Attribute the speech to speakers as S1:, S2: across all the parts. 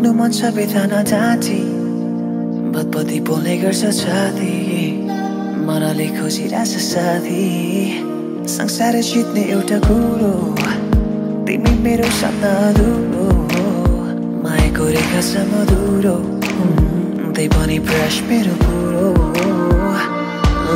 S1: बोल्नु मन सबै थाहा नजाती बदबदी बोल्ने गर्छ छाती मनले खोजिरहेछ साथी संसार जित्ने एउटा कुरो तिमी मेरो सपना अधुरो मायाको रेखा छ मधुरो त्यही पनि प्रयास मेरो पुरो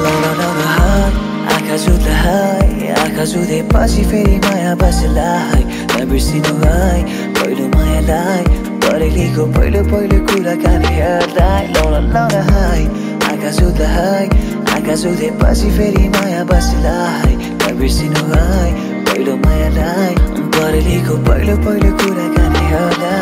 S1: लाउन लाउन हात आँखा जुधेपछि फेरि माया बस्ला है नबिर्सिनु है पहिलो मायालाई परेलीको पहिलो कुराकानी हेर्दै लाउन लाउन है आँखा जुधेपछि फेरि माया बस्ला है नबिर्सिनु है पहिलो मायालाई परेलीको पहिलो कुराकानी हेर्दै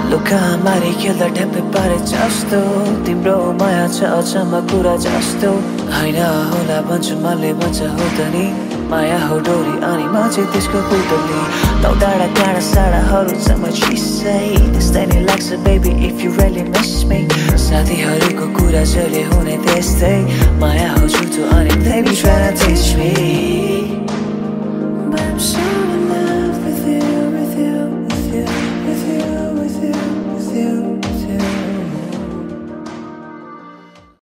S1: लुकामारी खेल्दा ढ्याप्पै पारे जस्तो तिम्रो माया छ अचम्म कुरा जस्तो हैन होला भन्छु मनले भन्छ हो त नि माया हो डोरी अनि म चाहिँ त्यसको पुतली तौ डाँडा साडाहरूसम्म चिसै त्यस्तै नै लाग्छ baby if you really miss me साथीहरूको कुरा जहिले हुने त्यस्तै माया हो झुटो अनि baby try to teach me but I'm so